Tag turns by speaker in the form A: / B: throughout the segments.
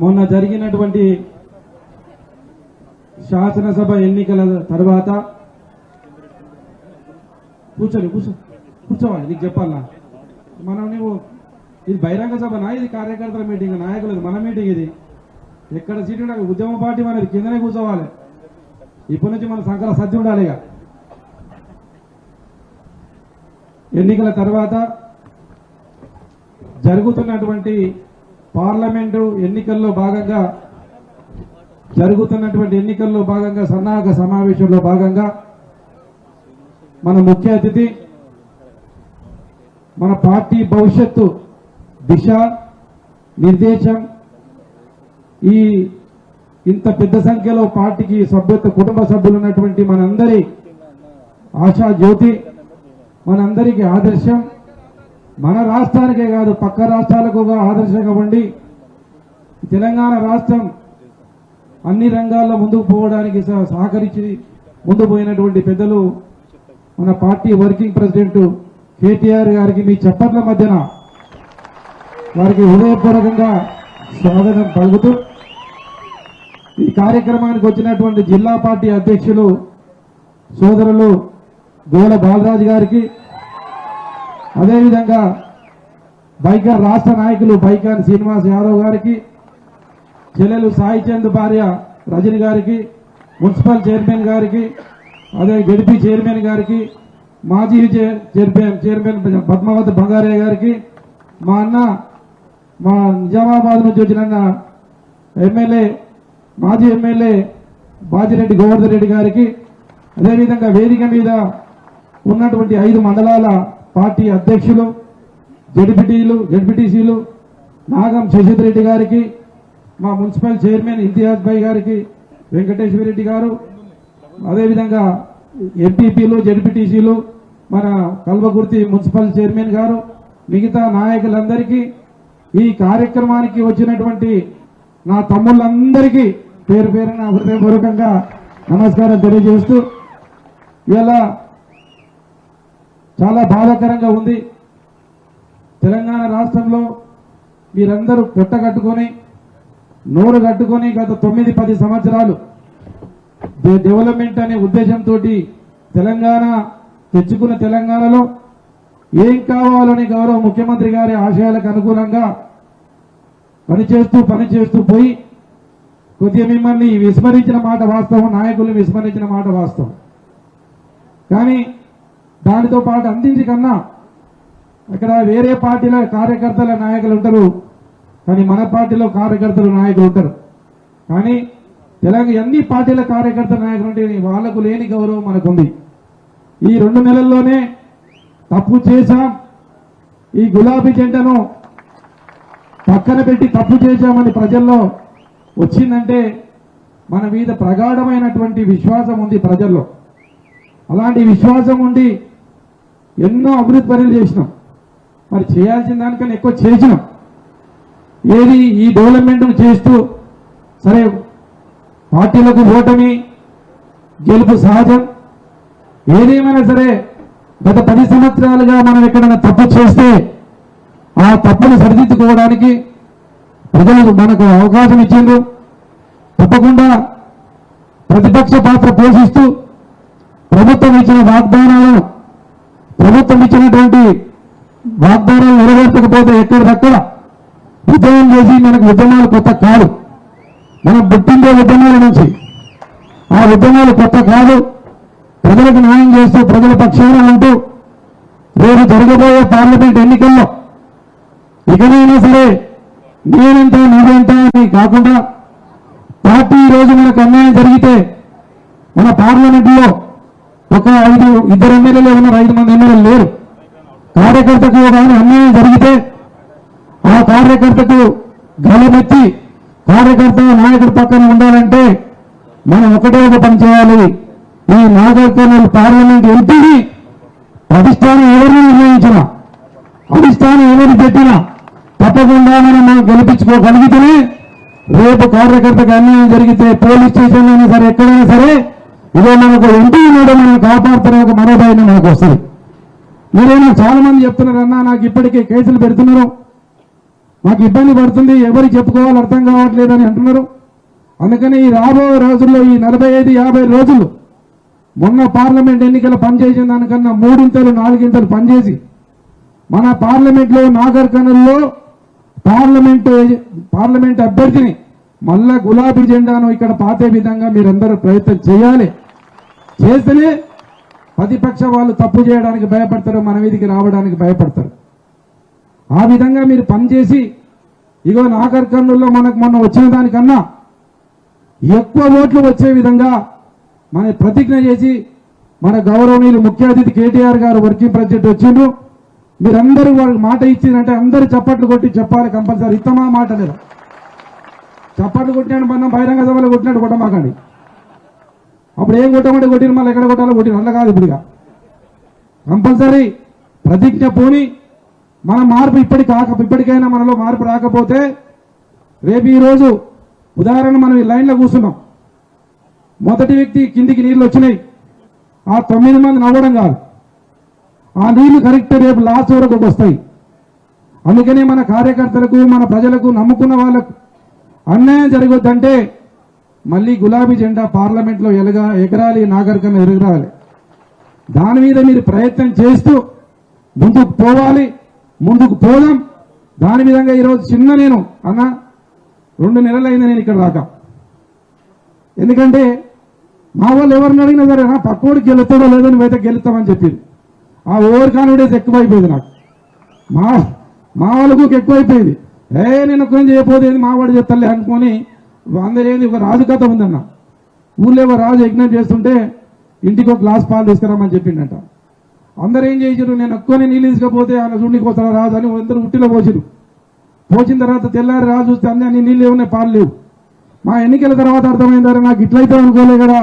A: మొన్న జరిగినటువంటి శాసనసభ ఎన్నికల తర్వాత కూర్చోవాలి నీకు చెప్పాలా నువ్వు ఇది బహిరంగ సభనా ఇది కార్యకర్తల మీటింగ్ నాయకులది మన మీటింగ్ ఇది ఎక్కడ సీటు ఉద్యమ పార్టీ మనది కిందనే కూర్చోవాలి ఇప్పటి నుంచి మన సంకల సత్యం ఉండాలి ఇక ఎన్నికల తర్వాత జరుగుతున్నటువంటి పార్లమెంటు ఎన్నికల్లో భాగంగా సన్నాహక సమావేశంలో భాగంగా మన ముఖ్య అతిథి మన పార్టీ భవిష్యత్తు దిశ నిర్దేశం ఈ ఇంత పెద్ద సంఖ్యలో పార్టీకి కుటుంబ సభ్యులు ఉన్నటువంటి మనందరి ఆశా జ్యోతి మనందరికీ ఆదర్శం మన రాష్ట్రానికే కాదు పక్క రాష్ట్రాలకు ఆదర్శంగా ఉండి తెలంగాణ రాష్ట్రం అన్ని రంగాల్లో ముందుకు పోవడానికి సహకరించి ముందుకు పోయినటువంటి పెద్దలు మన పార్టీ వర్కింగ్ ప్రెసిడెంట్ కేటీఆర్ గారికి మీ చప్పట్ల మధ్యన వారికి హృదయపూర్వకంగా స్వాగతం పలుకుతూ ఈ కార్యక్రమానికి వచ్చినటువంటి జిల్లా పార్టీ అధ్యక్షులు సోదరులు గోల బాలరాజు గారికి అదేవిధంగా బైకర్ రాష్ట్ర నాయకులు బైకాన్ శ్రీనివాస్ యాదవ్ గారికి చెల్లెలు సాయి చంద్ భార్య రజని గారికి మున్సిపల్ చైర్మన్ గారికి అదే గడిపి చైర్మన్ గారికి మాజీ చైర్మన్ పద్మావతి బంగారయ్య గారికి మా అన్న మా నిజామాబాద్ నుంచి వచ్చిన ఎమ్మెల్యే మాజీ ఎమ్మెల్యే బాజిరెడ్డి గోవర్ధన్ రెడ్డి గారికి అదేవిధంగా వేదిక మీద ఉన్నటువంటి 5 మండలాల పార్టీ అధ్యక్షులు జడ్పీటీసీలు నాగం శశిధర్ రెడ్డి గారికి మా మున్సిపల్ చైర్మన్ ఇంతియాజ్ భాయ్ గారికి వెంకటేశ్వర రెడ్డి గారు అదేవిధంగా ఎంపీపీలు జడ్పీటీసీలు మన కల్వకుర్తి మున్సిపల్ చైర్మన్ గారు మిగతా నాయకులందరికీ ఈ కార్యక్రమానికి వచ్చినటువంటి నా తమ్ముళ్ళందరికీ పేరు పేరున హృదయపూర్వకంగా నమస్కారం తెలియజేస్తూ ఇలా చాలా బాధాకరంగా ఉంది తెలంగాణ రాష్ట్రంలో మీరందరూ పొట్టగట్టుకొని నోరు కట్టుకొని గత 9-10 సంవత్సరాలు డెవలప్మెంట్ అనే ఉద్దేశంతో తెలంగాణ తెచ్చుకున్న తెలంగాణలో ఏం కావాలని గౌరవ ముఖ్యమంత్రి గారి ఆశయాలకు అనుగుణంగా పనిచేస్తూ పోయి కొద్దిగా మిమ్మల్ని విస్మరించిన మాట వాస్తవం నాయకులు విస్మరించిన మాట వాస్తవం కానీ దానితో పాటు అందించి కన్నా అక్కడ వేరే పార్టీల కార్యకర్తల నాయకులు ఉంటారు కానీ మన పార్టీలో కార్యకర్తల నాయకులు ఉంటారు కానీ తెలంగాణ అన్ని పార్టీల కార్యకర్తల నాయకులు ఉంటే వాళ్లకు లేని గౌరవం మనకుంది ఈ 2 నెలల్లోనే తప్పు చేశాం ఈ గులాబీ జెండాను పక్కన పెట్టి తప్పు చేశామని ప్రజల్లో వచ్చిందంటే మన మీద ప్రగాఢమైనటువంటి విశ్వాసం ఉంది ప్రజల్లో అలాంటి విశ్వాసం ఉండి ఎన్నో అభివృద్ధి పనులు చేసినాం మరి చేయాల్సిన దానికన్నా ఎక్కువ చేసినాం ఏది ఈ డెవలప్మెంట్ చేస్తూ సరే పార్టీలకు ఓటమి గెలుపు సహజం ఏదేమైనా సరే గత 10 సంవత్సరాలుగా మనం ఎక్కడైనా తప్పు చేస్తే ఆ తప్పును సరిదిద్దుకోవడానికి ప్రజలు మనకు అవకాశం ఇచ్చిండ్రు తప్పకుండా ప్రతిపక్ష పాత్ర పోషిస్తూ ప్రభుత్వం ఇచ్చినటువంటి వాగ్దానాలు నెరవేర్చకపోతే ఎక్కడిదక్కడ ఉద్యమం చేసి మనకు ఉద్యమాలు కొత్త కాదు మనం పుట్టిందే ఉద్యమాల నుంచి ఆ ఉద్యమాలు కొత్త కాదు ప్రజలకు న్యాయం చేస్తూ ప్రజల పక్షాన ఉంటూ రేపు జరగబోయే పార్లమెంట్ ఎన్నికల్లో ఇకనైనా సరే నేనెంత నువ్వెంత అని కాకుండా పార్టీ ఈరోజు మనకు అన్యాయం జరిగితే మన పార్లమెంట్లో ఒక 2 ఎమ్మెల్యేలు ఉన్నారు 5 మంది ఎమ్మెల్యేలు లేరు కార్యకర్తకు కానీ అన్యాయం జరిగితే ఆ కార్యకర్తకు గలమెత్తి కార్యకర్త నాయకుడి పక్కన ఉండాలంటే మనం ఒకటే ఒక పని చేయాలి ఈ నాగర్ కర్నూలు పార్లమెంట్ ఎంపీని అధిష్టానం ఎవరిని నిర్ణయించినా అధిష్టానం ఎవరిని పెట్టినా తప్పకుండా మనం గెలిపించుకోగలిగితేనే రేపు కార్యకర్తకు అన్యాయం జరిగితే పోలీస్ స్టేషన్ అయినా సరే ఎక్కడైనా సరే ఇదే మనకు ఎంపీ కూడా మనం కాపాడుతున్న ఒక మనోభావం మనకు వస్తుంది. మీరేమో చాలా మంది చెప్తున్నారన్నా నాకు ఇప్పటికే కేసులు పెడుతున్నారు మాకు ఇబ్బంది పడుతుంది, ఎవరికి చెప్పుకోవాలో అర్థం కావట్లేదని అంటున్నారు. అందుకని ఈ రాబోయే రోజుల్లో ఈ 45-50 రోజులు మొన్న పార్లమెంట్ ఎన్నికల పనిచేసిన దానికన్నా 3 4 పనిచేసి మన పార్లమెంట్లో నాగర్ కర్నూల్లో పార్లమెంట్ అభ్యర్థిని మళ్ళా గులాబీ జెండాను ఇక్కడ పాతే విధంగా మీరందరూ ప్రయత్నం చేయాలి. చేస్తేనే ప్రతిపక్ష వాళ్ళు తప్పు చేయడానికి భయపడతారు, మన వీధికి రావడానికి భయపడతారు. ఆ విధంగా మీరు పనిచేసి ఇగో నాగర్ కర్నూల్లో మనకు మొన్న వచ్చిన దానికన్నా ఎక్కువ ఓట్లు వచ్చే విధంగా మన ప్రతిజ్ఞ చేసి మన గౌరవనీయులు ముఖ్య అతిథి కేటీఆర్ గారు వర్కింగ్ ప్రెసిడెంట్ వచ్చిండ్రు. మీరందరూ వాళ్ళకి మాట ఇచ్చిందంటే అందరూ చప్పట్లు కొట్టి చెప్పాలి కంపల్సరీ. ఇత్తమా మాట లేదా? చప్పట్లు కొట్టినాడు మనం బహిరంగ సభలో కొట్టినట్టు కొట్టమాకండి. అప్పుడు ఏం కొట్టమంటే కొట్టిన మళ్ళీ ఎక్కడ కొట్టాలో కొట్టిన అట్లా కాదు. ఇప్పుడుగా కంపల్సరీ ప్రతిజ్ఞ పోని మన మార్పు ఇప్పటికైనా మనలో మార్పు రాకపోతే రేపు ఈరోజు ఉదాహరణ మనం ఈ లైన్లో కూర్చున్నాం, మొదటి వ్యక్తి కిందికి నీళ్లు వచ్చినాయి, ఆ 9 మంది నవ్వడం కాదు, ఆ నీళ్లు కరెక్ట్ రేపు లాస్ట్ వరకు వస్తాయి. అందుకనే మన కార్యకర్తలకు మన ప్రజలకు నమ్ముకున్న వాళ్ళకు అన్యాయం జరగొద్దంటే మళ్ళీ గులాబీ జెండా పార్లమెంట్లో ఎగరాలి, నాగర్ కర్నూల్ ఎగరాలి. దాని మీద మీరు ప్రయత్నం చేస్తూ ముందుకు పోవాలి, ముందుకు పోదాం. దాని విధంగా ఈరోజు చిన్న నేను 2 నెలలైంది నేను ఇక్కడ రాక. ఎందుకంటే మా వాళ్ళు ఎవరిని అడిగినా సరే పక్కోడికి గెలుస్తాడో లేదో నువ్వైతే గెలుస్తామని చెప్పింది. ఆ ఓవర్ కాన్ఫిడెన్స్ ఎక్కువైపోయింది నాకు. మా వాళ్ళకు ఎక్కువైపోయింది. నేను ఒక్కరిని చేయకపోతే మావాడు చెప్తాలే అనుకొని అందరూ ఏంది ఒక రాజు కథ ఉందన్న. ఊళ్ళో ఒక రాజు యజ్ఞం చేస్తుంటే ఇంటికి ఒక గ్లాస్ పాలు తీసుకురామని చెప్పిండట. అందరూ ఏం చేసారు, నేను ఒక్కని నీళ్ళు తీసుకపోతే ఆయన చూడడానికి వస్తాడు రాజు అని అందరూ ఉట్టిలో పోసిరు. పోసిన తర్వాత తెల్లారి రాజు చూస్తే అన్ని నీళ్ళు ఏమన్నా పాలు లేవు. మా ఎన్నికల తర్వాత అర్థమైందారా నాకు గిట్లయితే అనుకోలే కదా,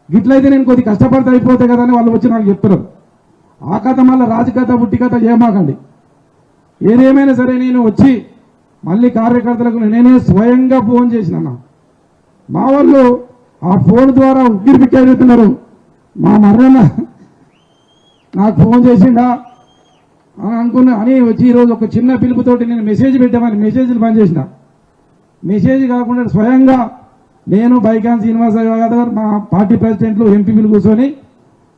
A: గిట్లయితే నేను కొద్ది కష్టపడితే అయిపోతాయి కదా అని వాళ్ళు వచ్చి నాకు చెప్తున్నారు. ఆ కథ మళ్ళీ రాజు కథ బుట్టి కథ చేయమాకండి. ఏదేమైనా సరే నేను వచ్చి మళ్ళీ కార్యకర్తలకు నేనే స్వయంగా ఫోన్ చేసిన. మా వాళ్ళు ఆ ఫోన్ ద్వారా ఉగ్గిరి పిక్కెడుతున్నారు. మా మర్రన్న నాకు ఫోన్ చేసిండా అని అనుకున్నా అని వచ్చి ఈరోజు ఒక చిన్న పిలుపుతోటి నేను మెసేజ్ పెట్టామని మెసేజ్లు పనిచేసిన. మెసేజ్ కాకుండా స్వయంగా నేను బైకాన్ శ్రీనివాస యాదవ్ మా పార్టీ ప్రెసిడెంట్లు ఎంపీలు కూర్చొని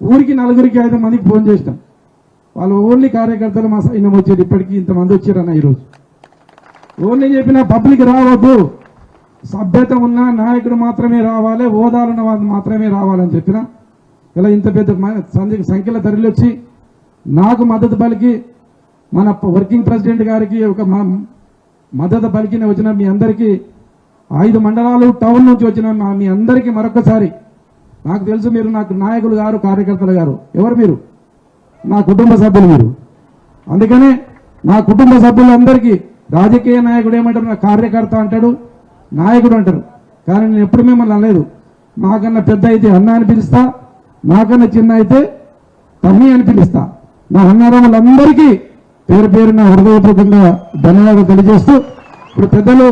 A: ఊరికి 4-5 మందికి ఫోన్ చేసినాం. వాళ్ళు ఓన్లీ కార్యకర్తలు మా సైన్యం వచ్చేది. ఇప్పటికీ ఇంతమంది వచ్చారన్న. ఈరోజు ఓన్లీ చెప్పిన పబ్లిక్ రావద్దు, సభ్యత ఉన్న నాయకుడు మాత్రమే రావాలి, హోదాలున్న వాళ్ళు మాత్రమే రావాలని చెప్పిన. ఇలా ఇంత పెద్ద సంఖ్యలో తరలివచ్చి నాకు మద్దతు పలికి మన వర్కింగ్ ప్రెసిడెంట్ గారికి ఒక మద్దతు పలికిన వచ్చిన మీ అందరికీ 5 మండలాలు టౌన్ నుంచి వచ్చిన మీ అందరికీ మరొకసారి నాకు తెలుసు మీరు నాకు నాయకులు గారు, కార్యకర్తలు గారు. ఎవరు మీరు? నా కుటుంబ సభ్యులు మీరు. అందుకనే నా కుటుంబ సభ్యులందరికీ రాజకీయ నాయకుడు ఏమంటారు, నా కార్యకర్త అంటాడు, నాయకుడు అంటారు. కానీ నేను ఎప్పుడు మిమ్మల్ని అనలేదు. నాకన్నా పెద్ద అయితే అన్న అని పిలుస్తా, నాకన్నా చిన్న అయితే తమ్మి అని పిలుస్తా. నా అన్నారాములందరికీ పేరు పేరున హృదయపూర్వకంగా ధన్యవాదాలు తెలియజేస్తూ ఇప్పుడు పెద్దలు